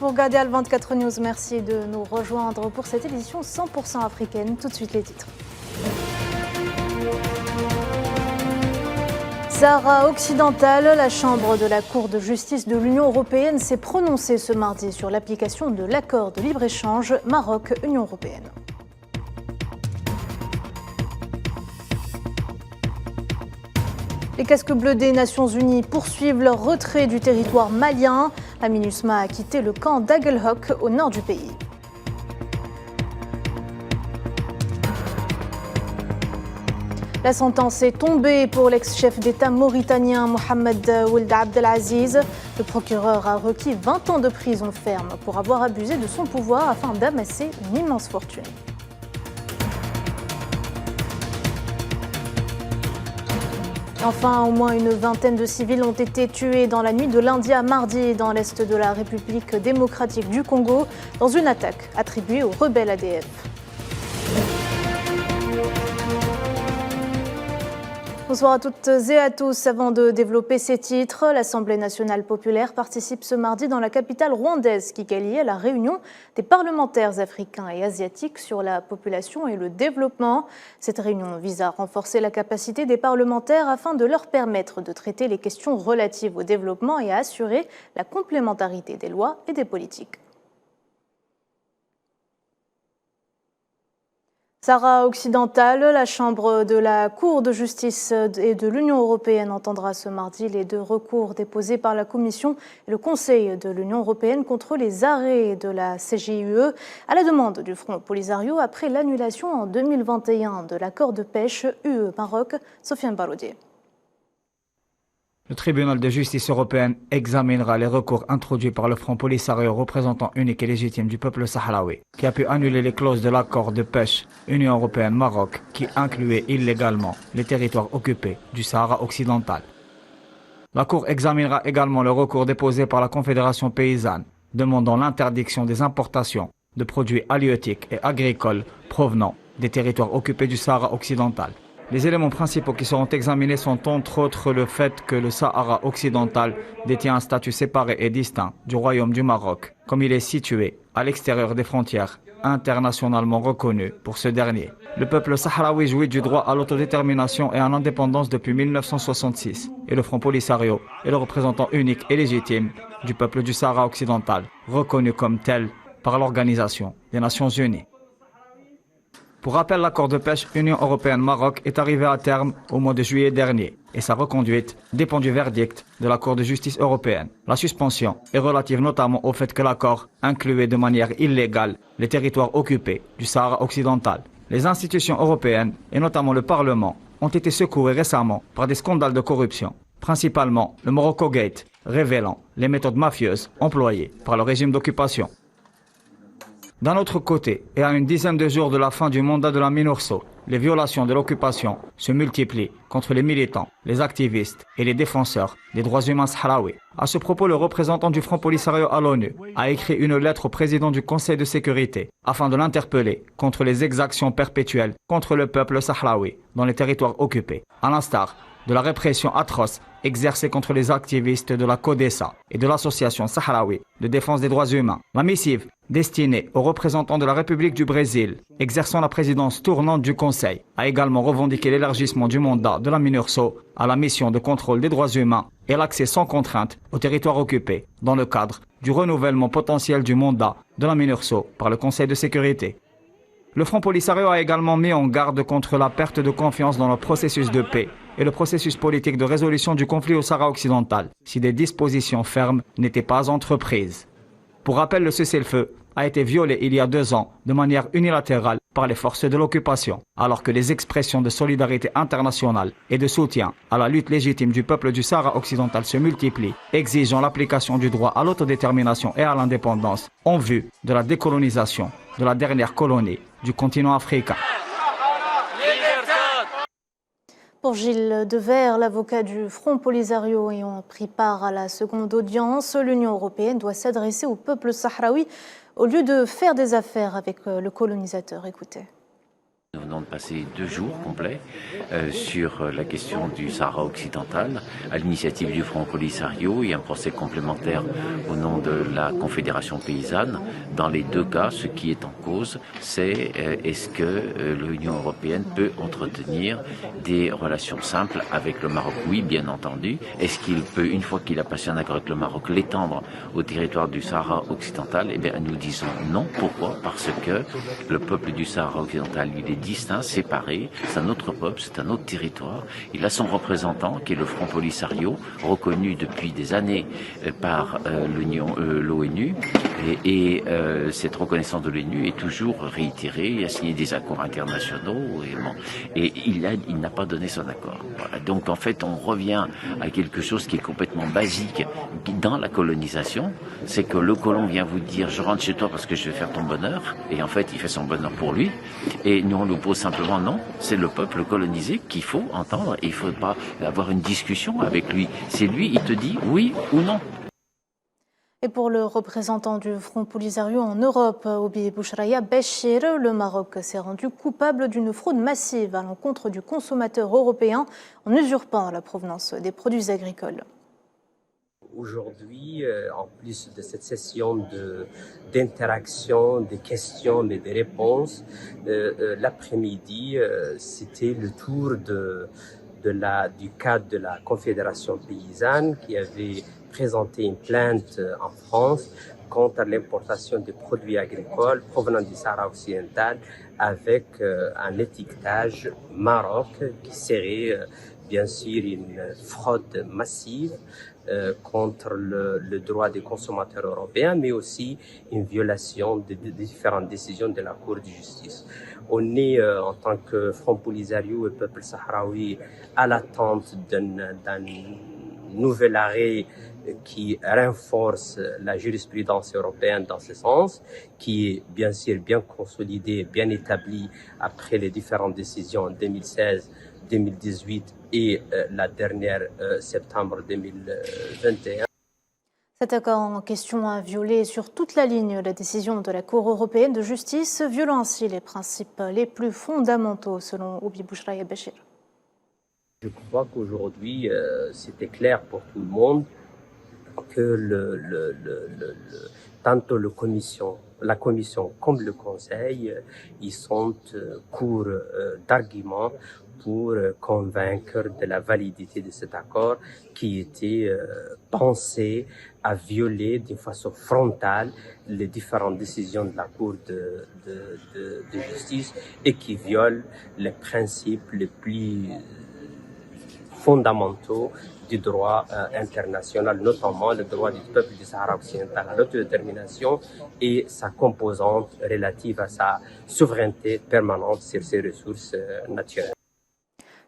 Vous regardez Al24 News, merci de nous rejoindre pour cette édition 100% africaine. Tout de suite les titres. Sahara occidental, la Chambre de la Cour de justice de l'Union européenne s'est prononcée ce mardi sur l'application de l'accord de libre-échange Maroc-Union européenne. Les casques bleus des Nations Unies poursuivent leur retrait du territoire malien. La MINUSMA a quitté le camp d'Aguelhok au nord du pays. La sentence est tombée pour l'ex-chef d'État mauritanien Mohamed Ould Abdelaziz. Le procureur a requis 20 ans de prison ferme pour avoir abusé de son pouvoir afin d'amasser une immense fortune. Enfin, au moins une vingtaine de civils ont été tués dans la nuit de lundi à mardi dans l'est de la République démocratique du Congo dans une attaque attribuée aux rebelles ADF. Bonsoir à toutes et à tous. Avant de développer ces titres, l'Assemblée nationale populaire participe ce mardi dans la capitale rwandaise Kigali à la réunion des parlementaires africains et asiatiques sur la population et le développement. Cette réunion vise à renforcer la capacité des parlementaires afin de leur permettre de traiter les questions relatives au développement et à assurer la complémentarité des lois et des politiques. Sahara occidental, la Chambre de la Cour de justice et de l'Union européenne entendra ce mardi les deux recours déposés par la Commission et le Conseil de l'Union européenne contre les arrêts de la CJUE à la demande du Front Polisario après l'annulation en 2021 de l'accord de pêche UE-Maroc. Sofiane Barodier. Le tribunal de justice européenne examinera les recours introduits par le Front Polisario, représentant unique et légitime du peuple sahraoui, qui a pu annuler les clauses de l'accord de pêche Union européenne-Maroc qui incluait illégalement les territoires occupés du Sahara occidental. La Cour examinera également le recours déposé par la Confédération paysanne, demandant l'interdiction des importations de produits halieutiques et agricoles provenant des territoires occupés du Sahara occidental. Les éléments principaux qui seront examinés sont entre autres le fait que le Sahara occidental détient un statut séparé et distinct du Royaume du Maroc, comme il est situé à l'extérieur des frontières internationalement reconnues pour ce dernier. Le peuple sahraoui jouit du droit à l'autodétermination et à l'indépendance depuis 1966, et le Front Polisario est le représentant unique et légitime du peuple du Sahara occidental, reconnu comme tel par l'Organisation des Nations Unies. Pour rappel, l'accord de pêche Union européenne-Maroc est arrivé à terme au mois de juillet dernier et sa reconduite dépend du verdict de la Cour de justice européenne. La suspension est relative notamment au fait que l'accord incluait de manière illégale les territoires occupés du Sahara occidental. Les institutions européennes, et notamment le Parlement, ont été secouées récemment par des scandales de corruption, principalement le Morocco Gate, révélant les méthodes mafieuses employées par le régime d'occupation. D'un autre côté, et à une dizaine de jours de la fin du mandat de la MINURSO, les violations de l'occupation se multiplient contre les militants, les activistes et les défenseurs des droits humains sahraouis. À ce propos, le représentant du Front Polisario à l'ONU a écrit une lettre au président du Conseil de sécurité afin de l'interpeller contre les exactions perpétuelles contre le peuple sahraoui dans les territoires occupés, à l'instar de la répression atroce exercée contre les activistes de la CODESA et de l'Association sahraoui de défense des droits humains. La missive, destinée aux représentants de la République du Brésil, exerçant la présidence tournante du Conseil, a également revendiqué l'élargissement du mandat de la MINURSO à la mission de contrôle des droits humains et l'accès sans contrainte aux territoires occupés dans le cadre du renouvellement potentiel du mandat de la MINURSO par le Conseil de sécurité. Le Front Polisario a également mis en garde contre la perte de confiance dans le processus de paix et le processus politique de résolution du conflit au Sahara occidental, si des dispositions fermes n'étaient pas entreprises. Pour rappel, le cessez-le-feu a été violé il y a 2 ans de manière unilatérale par les forces de l'occupation, alors que les expressions de solidarité internationale et de soutien à la lutte légitime du peuple du Sahara occidental se multiplient, exigeant l'application du droit à l'autodétermination et à l'indépendance en vue de la décolonisation de la dernière colonie du continent africain. Pour Gilles Devers, l'avocat du Front Polisario ayant pris part à la seconde audience, l'Union européenne doit s'adresser au peuple sahraoui au lieu de faire des affaires avec le colonisateur. Écoutez. Nous venons de passer 2 jours complets sur la question du Sahara occidental à l'initiative du Front Polisario et un procès complémentaire au nom de la Confédération paysanne. Dans les 2 cas, ce qui est en cause, c'est est-ce que l'Union européenne peut entretenir des relations simples avec le Maroc? Oui, bien entendu. Est-ce qu'il peut, une fois qu'il a passé un accord avec le Maroc, l'étendre au territoire du Sahara occidental? Eh bien, nous disons non. Pourquoi? Parce que le peuple du Sahara occidental, il est distinct, séparé, c'est un autre peuple, c'est un autre territoire. Il a son représentant, qui est le Front Polisario, reconnu depuis des années par l'ONU, et cette reconnaissance de l'ONU est toujours réitérée. Il a signé des accords internationaux, et il n'a pas donné son accord. Voilà. Donc en fait, on revient à quelque chose qui est complètement basique dans la colonisation, c'est que le colon vient vous dire « je rentre chez toi parce que je vais faire ton bonheur », et en fait, il fait son bonheur pour lui, et nous on nous pose simplement non, c'est le peuple colonisé qu'il faut entendre, et il ne faut pas avoir une discussion avec lui. C'est lui, il te dit oui ou non. Et pour le représentant du Front Polisario en Europe, Obi Bouchraya Béchir, le Maroc s'est rendu coupable d'une fraude massive à l'encontre du consommateur européen en usurpant la provenance des produits agricoles. Aujourd'hui, en plus de cette session d'interaction, des questions et des réponses, l'après-midi, c'était le tour du cadre de la Confédération paysanne qui avait présenté une plainte en France contre l'importation des produits agricoles provenant du Sahara occidental avec un étiquetage Maroc qui serait bien sûr une fraude massive contre le droit des consommateurs européens, mais aussi une violation des différentes décisions de la Cour de justice. On est, en tant que Front Polisario et peuple sahraoui, à l'attente d'un nouvel arrêt qui renforce la jurisprudence européenne dans ce sens, qui est bien sûr bien consolidée, bien établie après les différentes décisions en 2016, 2018 et la dernière septembre 2021. Cet accord en question a violé sur toute la ligne la décision de la Cour européenne de justice, violant ainsi les principes les plus fondamentaux selon Obi Bouchraya Béchir. Je crois qu'aujourd'hui, c'était clair pour tout le monde que tantôt la commission comme le Conseil, ils sont courts d'arguments pour convaincre de la validité de cet accord qui était pensé à violer d'une façon frontale les différentes décisions de la Cour de justice et qui viole les principes les plus fondamentaux du droit international, notamment le droit du peuple du Sahara occidental à l'autodétermination et sa composante relative à sa souveraineté permanente sur ses ressources naturelles.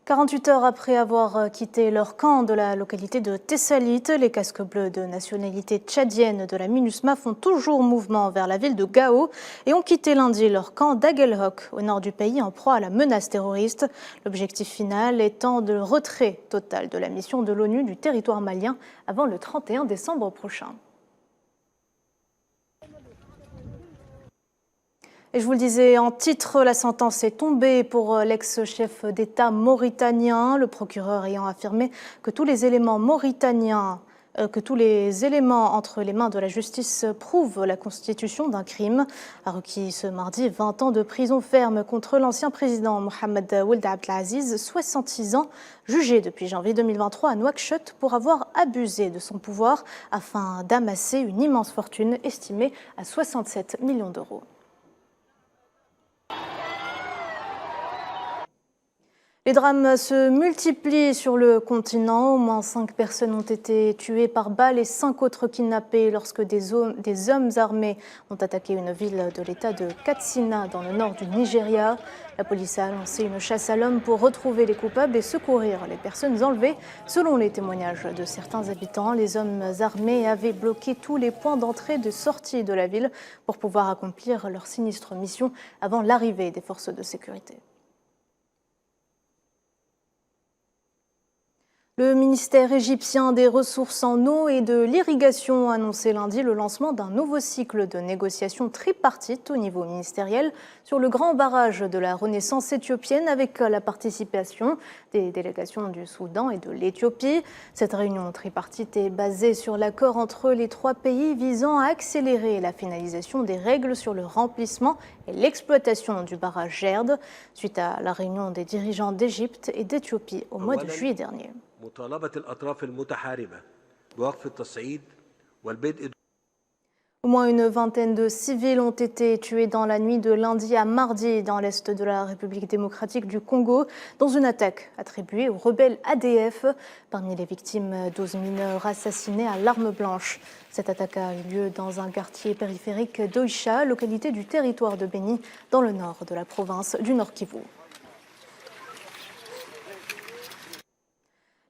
48 heures après avoir quitté leur camp de la localité de Tessalit, les casques bleus de nationalité tchadienne de la MINUSMA font toujours mouvement vers la ville de Gao et ont quitté lundi leur camp d'Aguelhok au nord du pays en proie à la menace terroriste. L'objectif final étant le retrait total de la mission de l'ONU du territoire malien avant le 31 décembre prochain. Et je vous le disais en titre, la sentence est tombée pour l'ex-chef d'État mauritanien, le procureur ayant affirmé que tous les éléments entre les mains de la justice prouvent la constitution d'un crime. A requis ce mardi 20 ans de prison ferme contre l'ancien président Mohamed Ould Abdelaziz, 66 ans, jugé depuis janvier 2023 à Nouakchott pour avoir abusé de son pouvoir afin d'amasser une immense fortune estimée à 67 millions d'euros. Les drames se multiplient sur le continent. Au moins 5 personnes ont été tuées par balles et 5 autres kidnappées lorsque des hommes armés ont attaqué une ville de l'état de Katsina dans le nord du Nigeria. La police a lancé une chasse à l'homme pour retrouver les coupables et secourir les personnes enlevées. Selon les témoignages de certains habitants, les hommes armés avaient bloqué tous les points d'entrée et de sortie de la ville pour pouvoir accomplir leur sinistre mission avant l'arrivée des forces de sécurité. Le ministère égyptien des Ressources en eau et de l'irrigation a annoncé lundi le lancement d'un nouveau cycle de négociations tripartites au niveau ministériel sur le grand barrage de la Renaissance éthiopienne avec la participation des délégations du Soudan et de l'Éthiopie. Cette réunion tripartite est basée sur l'accord entre les trois pays visant à accélérer la finalisation des règles sur le remplissement et l'exploitation du barrage Gerd suite à la réunion des dirigeants d'Égypte et d'Éthiopie au mois de juillet dernier. Au moins une vingtaine de civils ont été tués dans la nuit de lundi à mardi dans l'est de la République démocratique du Congo dans une attaque attribuée aux rebelles ADF. Parmi les victimes, 12 mineurs assassinés à l'arme blanche. Cette attaque a eu lieu dans un quartier périphérique d'Oicha, localité du territoire de Béni, dans le nord de la province du Nord Kivu.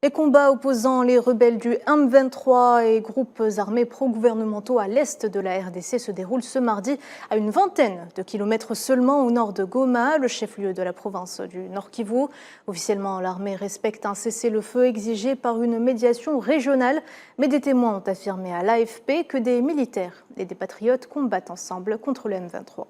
Les combats opposant les rebelles du M23 et groupes armés pro-gouvernementaux à l'est de la RDC se déroulent ce mardi à une vingtaine de kilomètres seulement au nord de Goma, le chef-lieu de la province du Nord Kivu. Officiellement, l'armée respecte un cessez-le-feu exigé par une médiation régionale, mais des témoins ont affirmé à l'AFP que des militaires et des patriotes combattent ensemble contre le M23.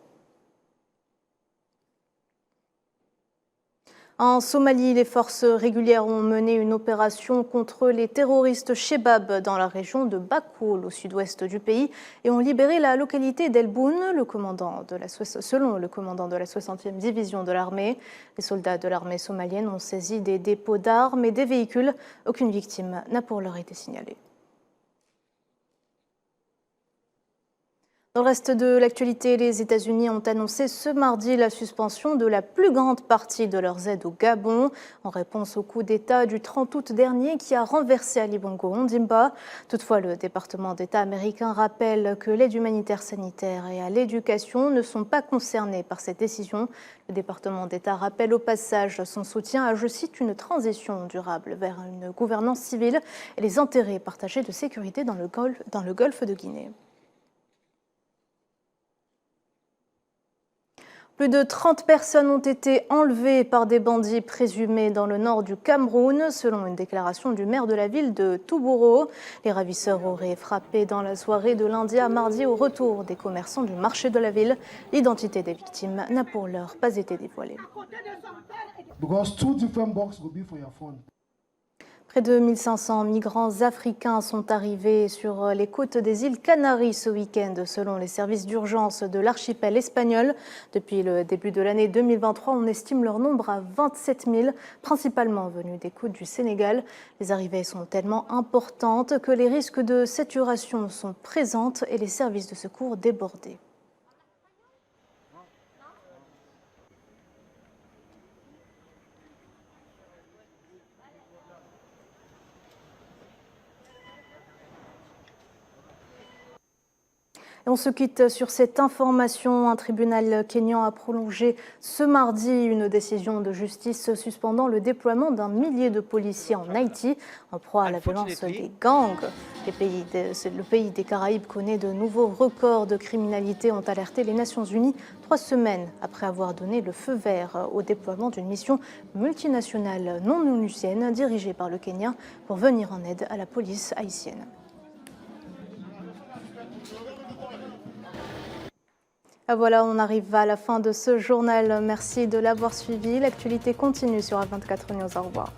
En Somalie, les forces régulières ont mené une opération contre les terroristes Shebab dans la région de Bakoul, au sud-ouest du pays, et ont libéré la localité d'El Boun, selon le commandant de la 60e division de l'armée. Les soldats de l'armée somalienne ont saisi des dépôts d'armes et des véhicules. Aucune victime n'a pour l'heure été signalée. Dans le reste de l'actualité, les États-Unis ont annoncé ce mardi la suspension de la plus grande partie de leurs aides au Gabon en réponse au coup d'État du 30 août dernier qui a renversé Ali Bongo Ondimba. Toutefois, le département d'État américain rappelle que l'aide humanitaire sanitaire et à l'éducation ne sont pas concernés par cette décision. Le département d'État rappelle au passage son soutien à, je cite, une transition durable vers une gouvernance civile et les intérêts partagés de sécurité dans le golfe de Guinée. Plus de 30 personnes ont été enlevées par des bandits présumés dans le nord du Cameroun, selon une déclaration du maire de la ville de Touboro. Les ravisseurs auraient frappé dans la soirée de lundi à mardi au retour des commerçants du marché de la ville. L'identité des victimes n'a pour l'heure pas été dévoilée. Près de 1500 migrants africains sont arrivés sur les côtes des îles Canaries ce week-end, selon les services d'urgence de l'archipel espagnol. Depuis le début de l'année 2023, on estime leur nombre à 27 000, principalement venus des côtes du Sénégal. Les arrivées sont tellement importantes que les risques de saturation sont présents et les services de secours débordés. Et on se quitte sur cette information. Un tribunal kényan a prolongé ce mardi une décision de justice suspendant le déploiement d'un millier de policiers en Haïti en proie à la violence des gangs. Le pays des Caraïbes connaît de nouveaux records de criminalité, ont alerté les Nations Unies 3 semaines après avoir donné le feu vert au déploiement d'une mission multinationale non onusienne dirigée par le Kenya pour venir en aide à la police haïtienne. Voilà, on arrive à la fin de ce journal. Merci de l'avoir suivi. L'actualité continue sur A24 News. Au revoir.